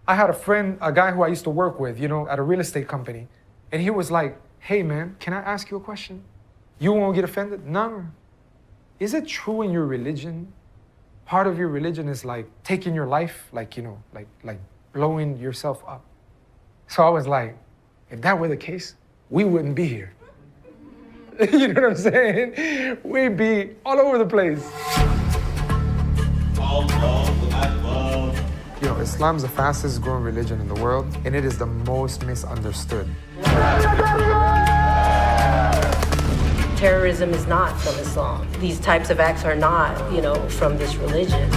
I had a friend, a guy who I used to work with, at a real estate company. And he was like, hey man, can I ask you a question? You won't get offended? No. Is it true in your religion, part of your religion is like taking your life, like blowing yourself up? So I was like, if that were the case, we wouldn't be here. You know what I'm saying? We'd be all over the place. Islam's the fastest growing religion in the world, and it is the most misunderstood. Terrorism is not from Islam. These types of acts are not, from this religion.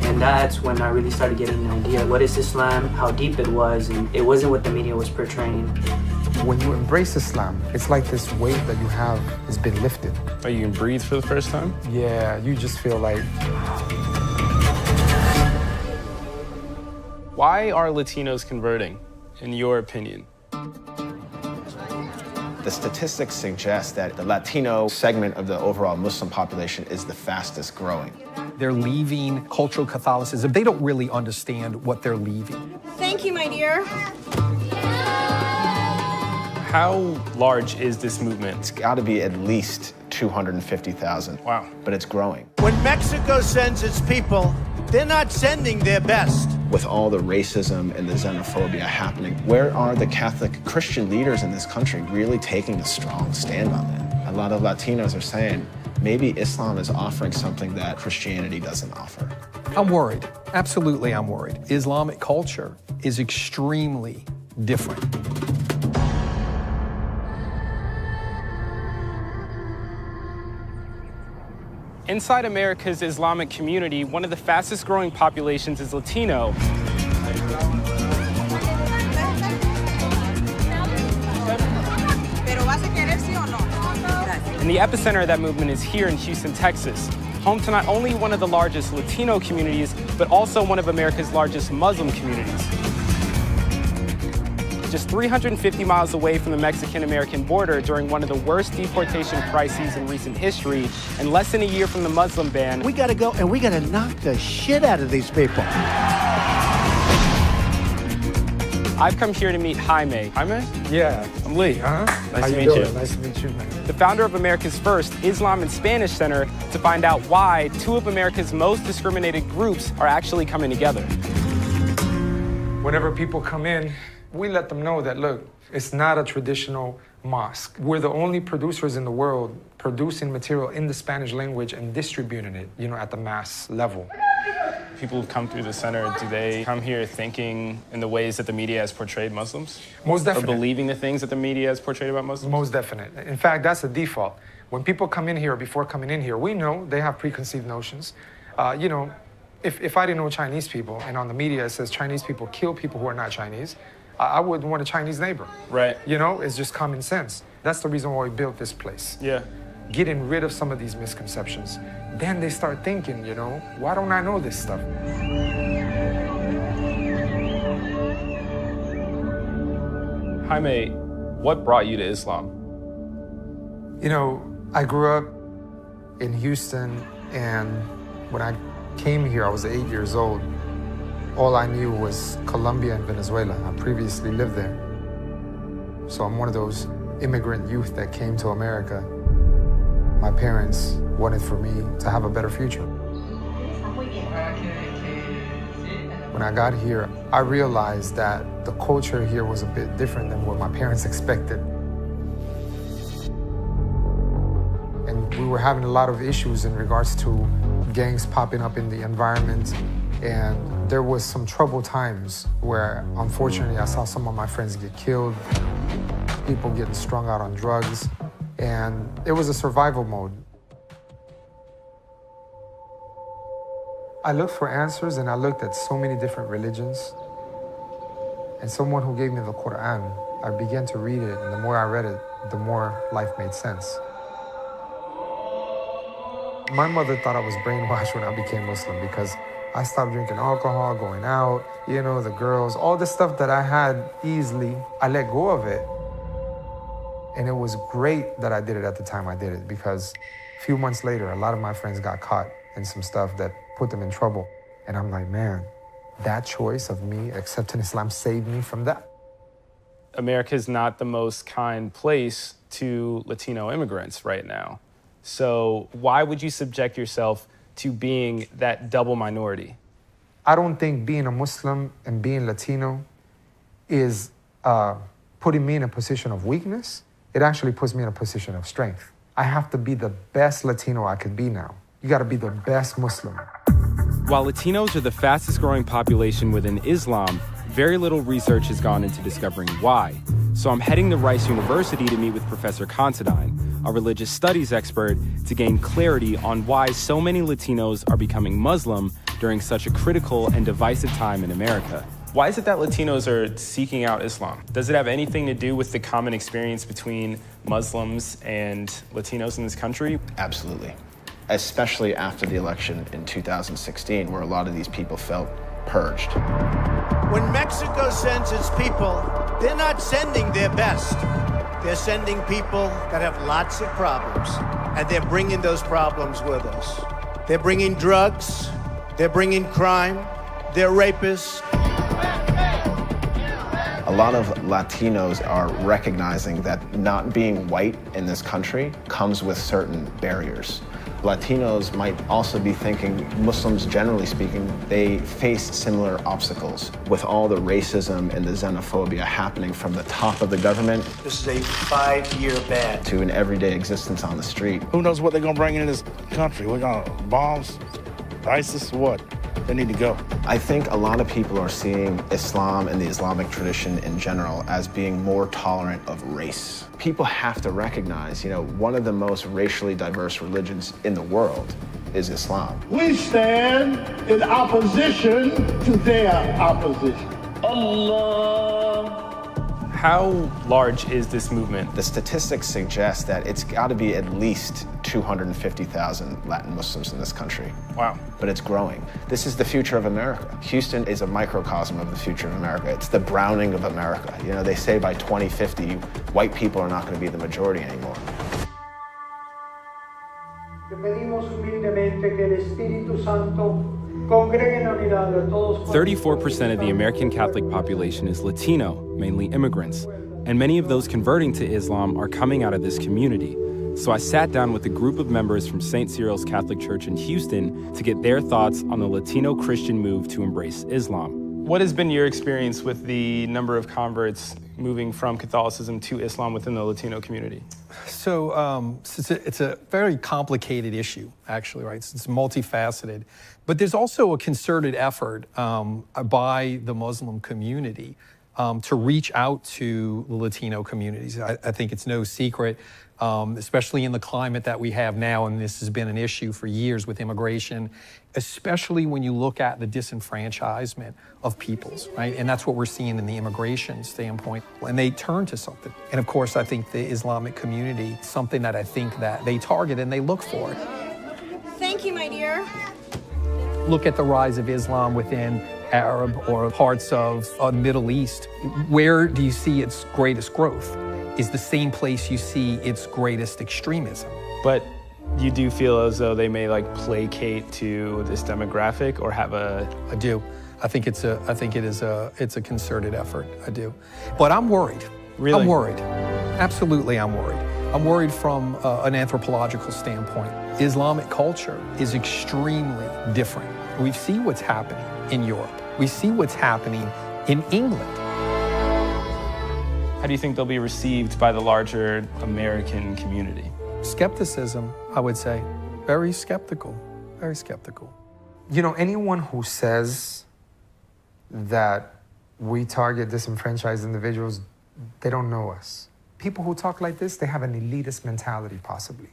And that's when I really started getting an idea what is Islam, how deep it was, and it wasn't what the media was portraying. When you embrace Islam, it's like this weight that you have has been lifted. Like you can breathe for the first time? Yeah, you just feel like... Why are Latinos converting, in your opinion? The statistics suggest that the Latino segment of the overall Muslim population is the fastest growing. They're leaving cultural Catholicism. They don't really understand what they're leaving. Thank you, my dear. How large is this movement? It's got to be at least 250,000. Wow. But it's growing. When Mexico sends its people, they're not sending their best. With all the racism and the xenophobia happening, where are the Catholic Christian leaders in this country really taking a strong stand on that? A lot of Latinos are saying, maybe Islam is offering something that Christianity doesn't offer. I'm worried. Absolutely, I'm worried. Islamic culture is extremely different. Inside America's Islamic community, one of the fastest growing populations is Latino. And the epicenter of that movement is here in Houston, Texas, home to not only one of the largest Latino communities, but also one of America's largest Muslim communities. Just 350 miles away from the Mexican-American border during one of the worst deportation crises in recent history, and less than a year from the Muslim ban. We gotta go and we gotta knock the shit out of these people. I've come here to meet Jaime. Jaime? Yeah. I'm Lee. Nice to meet you. Nice to meet you, man. The founder of America's first Islam and Spanish Center to find out why two of America's most discriminated groups are actually coming together. Whenever people come in, we let them know that, look, it's not a traditional mosque. We're the only producers in the world producing material in the Spanish language and distributing it, at the mass level. People who come through the center, do they come here thinking in the ways that the media has portrayed Muslims? Most definitely. Or believing the things that the media has portrayed about Muslims? Most definite. In fact, that's the default. When people come in here, before coming in here, we know they have preconceived notions. If I didn't know Chinese people, and on the media it says Chinese people kill people who are not Chinese, I wouldn't want a Chinese neighbor. Right. It's just common sense. That's the reason why we built this place. Yeah. Getting rid of some of these misconceptions. Then they start thinking, why don't I know this stuff? Jaime, what brought you to Islam? I grew up in Houston, and when I came here, I was 8 years old. All I knew was Colombia and Venezuela. I previously lived there. So I'm one of those immigrant youth that came to America. My parents wanted for me to have a better future. When I got here, I realized that the culture here was a bit different than what my parents expected. And we were having a lot of issues in regards to gangs popping up in the environment. And there was some troubled times where, unfortunately, I saw some of my friends get killed, people getting strung out on drugs, and it was a survival mode. I looked for answers, and I looked at so many different religions. And someone who gave me the Quran, I began to read it, and the more I read it, the more life made sense. My mother thought I was brainwashed when I became Muslim because I stopped drinking alcohol, going out, the girls, all the stuff that I had easily, I let go of it. And it was great that I did it at the time I did it, because a few months later, a lot of my friends got caught in some stuff that put them in trouble. And I'm like, man, That choice of me accepting Islam saved me from that. America is not the most kind place to Latino immigrants right now. So why would you subject yourself to being that double minority? I don't think being a Muslim and being Latino is putting me in a position of weakness. It actually puts me in a position of strength. I have to be the best Latino I could be now. You gotta be the best Muslim. While Latinos are the fastest growing population within Islam, very little research has gone into discovering why. So I'm heading to Rice University to meet with Professor Considine, a religious studies expert, to gain clarity on why so many Latinos are becoming Muslim during such a critical and divisive time in America. Why is it that Latinos are seeking out Islam? Does it have anything to do with the common experience between Muslims and Latinos in this country? Absolutely. Especially after the election in 2016, where a lot of these people felt purged. When Mexico sends its people, they're not sending their best. They're sending people that have lots of problems, and they're bringing those problems with us. They're bringing drugs, they're bringing crime, they're rapists. A lot of Latinos are recognizing that not being white in this country comes with certain barriers. Latinos might also be thinking, Muslims generally speaking, they face similar obstacles with all the racism and the xenophobia happening from the top of the government. This is a 5-year ban. To an everyday existence on the street. Who knows what they're gonna bring in this country? We're gonna bombs, ISIS, what? They need to go. I think a lot of people are seeing Islam and the Islamic tradition in general as being more tolerant of race. People have to recognize, one of the most racially diverse religions in the world is Islam. We stand in opposition to their opposition. Allah. How large is this movement? The statistics suggest that it's got to be at least 250,000 Latin Muslims in this country. Wow. But it's growing. This is the future of America. Houston is a microcosm of the future of America. It's the Browning of America. They say by 2050, white people are not going to be the majority anymore. 34% of the American Catholic population is Latino, mainly immigrants, and many of those converting to Islam are coming out of this community. So I sat down with a group of members from St. Cyril's Catholic Church in Houston to get their thoughts on the Latino Christian move to embrace Islam. What has been your experience with the number of converts moving from Catholicism to Islam within the Latino community? So it's a very complicated issue, actually, right? It's multifaceted. But there's also a concerted effort by the Muslim community to reach out to the Latino communities. I think it's no secret, especially in the climate that we have now, and this has been an issue for years with immigration, especially when you look at the disenfranchisement of peoples, right? And that's what we're seeing in the immigration standpoint. And they turn to something. And of course, I think the Islamic community, something that I think that they target and they look for. Thank you, my dear. Look at the rise of Islam within Arab or parts of the Middle East. Where do you see its greatest growth? Is the same place you see its greatest extremism. But you do feel as though they may placate to this demographic or have a... I do. I think it's a concerted effort. I do. But I'm worried. Really? I'm worried. Absolutely, I'm worried. I'm worried from an anthropological standpoint. Islamic culture is extremely different. We see what's happening in Europe. We see what's happening in England. How do you think they'll be received by the larger American community? Skepticism, I would say. Very skeptical, very skeptical. Anyone who says that we target disenfranchised individuals, they don't know us. People who talk like this, they have an elitist mentality, possibly.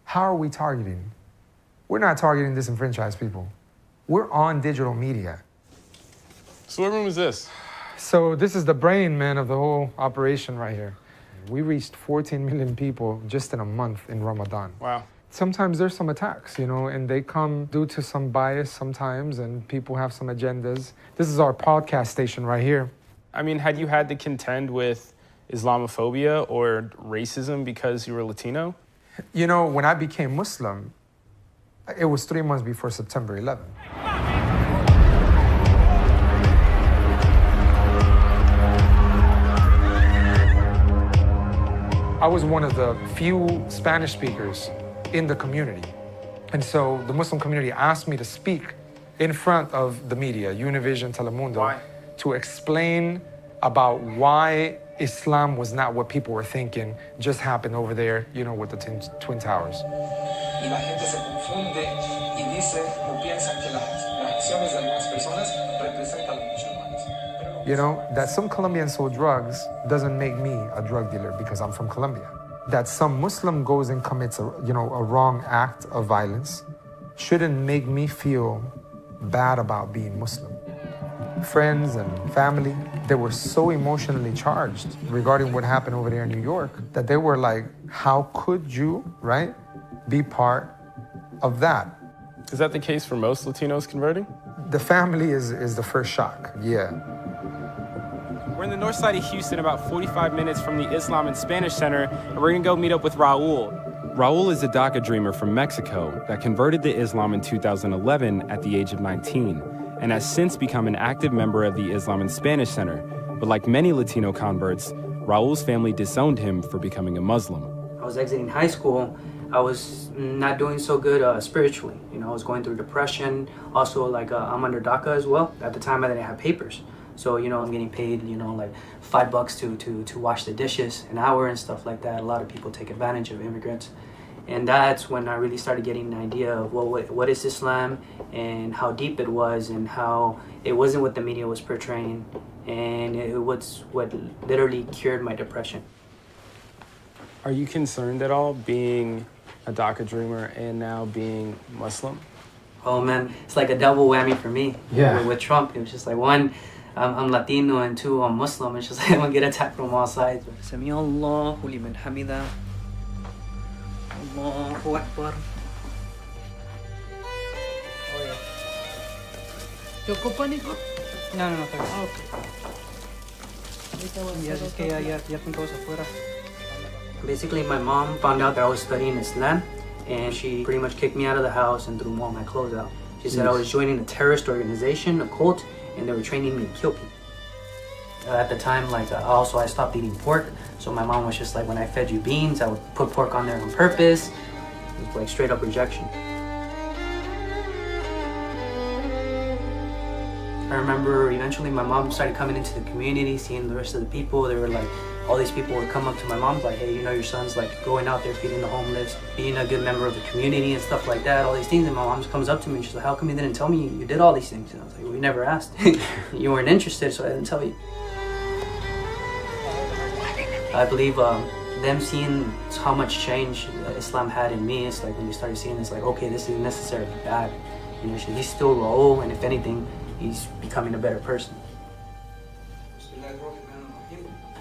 How are we targeting? We're not targeting disenfranchised people. We're on digital media. So what room is this? So this is the brain, man, of the whole operation right here. We reached 14 million people just in a month in Ramadan. Wow. Sometimes there's some attacks, and they come due to some bias sometimes, and people have some agendas. This is our podcast station right here. I mean, had you had to contend with Islamophobia or racism because you were Latino? When I became Muslim, it was 3 months before September 11th. I was one of the few Spanish speakers in the community. And so the Muslim community asked me to speak in front of the media, Univision, Telemundo, to explain about why Islam was not what people were thinking just happened over there, you know, with the Twin Towers. Y la gente se confunde y dice o piensa que las acciones de algunas personas representan a los musulmanes. You know, that some Colombians sold drugs doesn't make me a drug dealer because I'm from Colombia. That some Muslim goes and commits a wrong act of violence shouldn't make me feel bad about being Muslim. Friends and family, they were so emotionally charged regarding what happened over there in New York that they were like, how could you, right, be part of that? Is that the case for most Latinos converting? The family is the first shock, yeah. We're in the north side of Houston, about 45 minutes from the Islam and Spanish Center, and we're gonna go meet up with Raul. Raul is a DACA dreamer from Mexico that converted to Islam in 2011 at the age of 19, and has since become an active member of the Islam and Spanish Center. But like many Latino converts, Raul's family disowned him for becoming a Muslim. I was exiting high school. I was not doing so good spiritually. You know, I was going through depression. Also, like, I'm under DACA as well. At the time, I didn't have papers. So, you know, I'm getting paid, you know, like $5 to wash the dishes, an hour and stuff like that. A lot of people take advantage of immigrants. And that's when I really started getting an idea of what is Islam and how deep it was and how it wasn't what the media was portraying. And it was what literally cured my depression. Are you concerned at all being a DACA dreamer and now being Muslim? Oh man, it's like a double whammy for me. Yeah. With Trump, it was just like one, I'm Latino, and two, I'm Muslim. It's just like I'm gonna get attacked from all sides. Sami Allahu liman hamida. Allahu Akbar. ¿Te ocupan, hijo? No, está bien. Ya es que ya están todos afuera. Basically, my mom found out that I was studying Islam, and she pretty much kicked me out of the house and threw all my clothes out. She said I was joining a terrorist organization, a cult, and they were training me to kill people. At the time, like, I stopped eating pork, so my mom was just like, when I fed you beans, I would put pork on there on purpose. It was like straight up rejection. I remember eventually my mom started coming into the community, seeing the rest of the people. They were like, all these people would come up to my mom like, hey, you know, your son's like going out there feeding the homeless, being a good member of the community and stuff like that, all these things. And my mom just comes up to me and she's like, how come you didn't tell me you did all these things? And I was like, we never asked. You weren't interested, so I didn't tell you. I believe them seeing how much change Islam had in me, it's like when they started seeing this, like, okay, this isn't necessarily bad. You know, he's still Raul, and if anything, he's becoming a better person.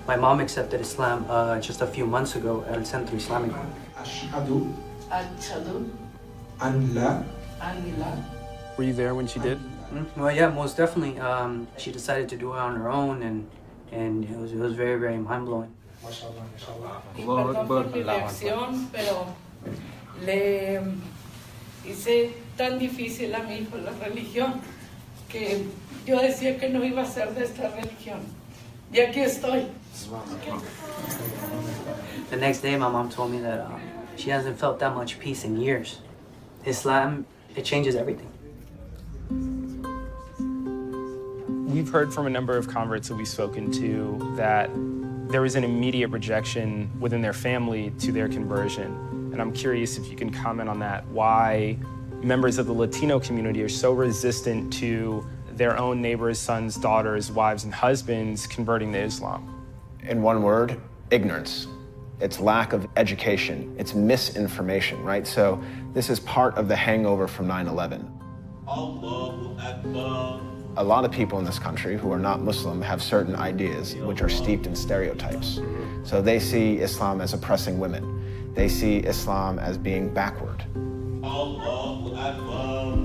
My mom accepted Islam just a few months ago at El Centro Islamic. Ashhadu an la. Were you there when she did? Well, yeah, most definitely. She decided to do it on her own, and it was very, very mind-blowing. Perdón por mi reacción, pero le hice tan difícil a mi hijo la religión que yo decía que no iba a ser de esta religión. Y aquí estoy. The next day, my mom told me that she hasn't felt that much peace in years. Islam, it changes everything. We've heard from a number of converts that we've spoken to that there was an immediate rejection within their family to their conversion. And I'm curious if you can comment on that, why members of the Latino community are so resistant to their own neighbors, sons, daughters, wives, and husbands converting to Islam. In one word, ignorance. It's lack of education. It's misinformation, right? So this is part of the hangover from 9/11. Allahu Akbar. A lot of people in this country who are not Muslim have certain ideas which are steeped in stereotypes. So they see Islam as oppressing women. They see Islam as being backward. Allahu Akbar.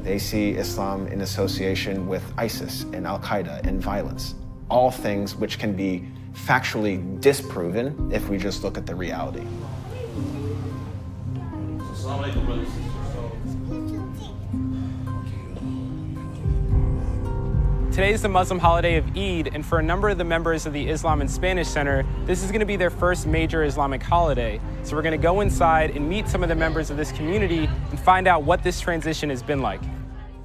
They see Islam in association with ISIS and Al-Qaeda and violence. All things which can be factually disproven if we just look at the reality. Assalamu alaikum, brothers. Today is the Muslim holiday of Eid, and for a number of the members of the Islam and Spanish Center, this is going to be their first major Islamic holiday. So we're going to go inside and meet some of the members of this community and find out what this transition has been like.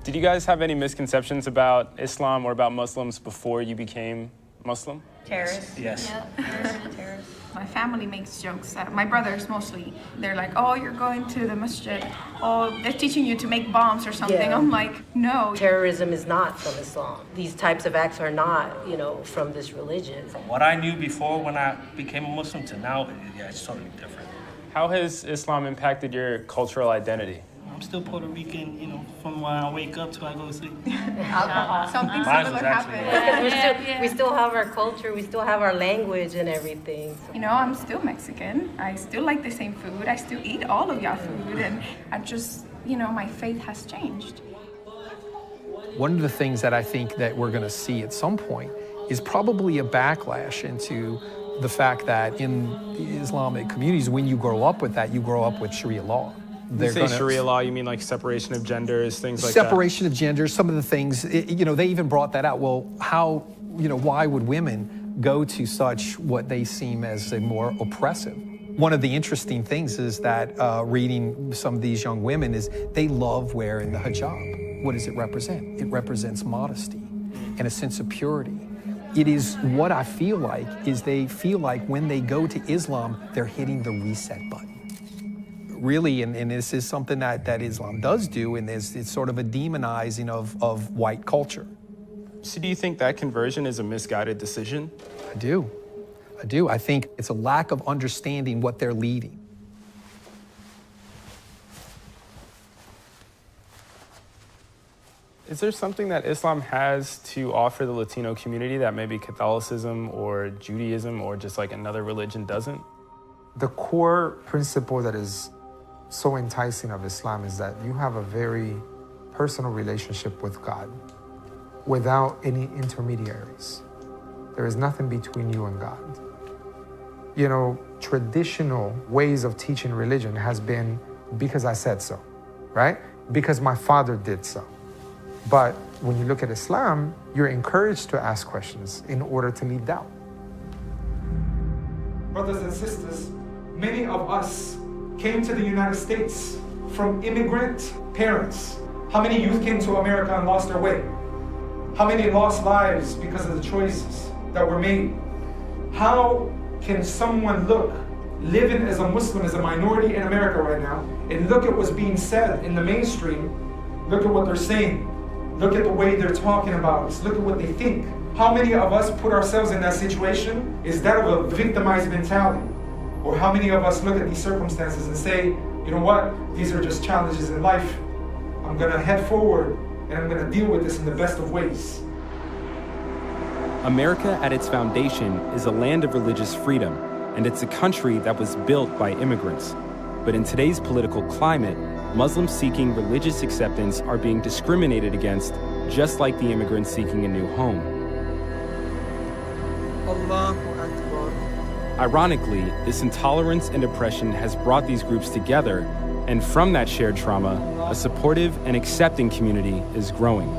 Did you guys have any misconceptions about Islam or about Muslims before you became Muslim? Terrorists. Yes. Yeah, terrorists. My family makes jokes. My brothers mostly. They're like, oh, you're going to the masjid. Oh, they're teaching you to make bombs or something. Yeah. I'm like, no. Terrorism is not from Islam. These types of acts are not, from this religion. From what I knew before when I became a Muslim to now, yeah, it's totally different. How has Islam impacted your cultural identity? I'm still Puerto Rican, from when I wake up till I go to sleep. Something similar happened. We still have our culture, we still have our language and everything. I'm still Mexican. I still like the same food. I still eat all of your food. And I just, my faith has changed. One of the things that I think that we're going to see at some point is probably a backlash into the fact that in the Islamic communities, when you grow up with that, you grow up with Sharia law. You say Sharia law, you mean like separation of genders, things like separation of genders, some of the things, they even brought that out. Well, how, why would women go to such what they seem as a more oppressive? One of the interesting things is that reading some of these young women is they love wearing the hijab. What does it represent? It represents modesty and a sense of purity. It is what I feel like is they feel like when they go to Islam, they're hitting the reset button. Really, and this is something that Islam does do, and it's sort of a demonizing of white culture. So do you think that conversion is a misguided decision? I do. I think it's a lack of understanding what they're leading. Is there something that Islam has to offer the Latino community that maybe Catholicism or Judaism or just like another religion doesn't? The core principle that is so enticing of Islam is that you have a very personal relationship with God without any intermediaries. There is nothing between you and God. Traditional ways of teaching religion has been because I said so, right? Because my father did so. But when you look at Islam, you're encouraged to ask questions in order to leave doubt. Brothers and sisters, many of us came to the United States from immigrant parents. How many youth came to America and lost their way? How many lost lives because of the choices that were made? How can someone look, living as a Muslim, as a minority in America right now, and look at what's being said in the mainstream, look at what they're saying, look at the way they're talking about us, look at what they think. How many of us put ourselves in that situation? Is that of a victimized mentality? Or how many of us look at these circumstances and say, you know what, these are just challenges in life. I'm gonna head forward and I'm gonna deal with this in the best of ways. America at its foundation is a land of religious freedom, and it's a country that was built by immigrants. But in today's political climate, Muslims seeking religious acceptance are being discriminated against, just like the immigrants seeking a new home. Allahu Akbar. Ironically, this intolerance and oppression has brought these groups together, and from that shared trauma, a supportive and accepting community is growing.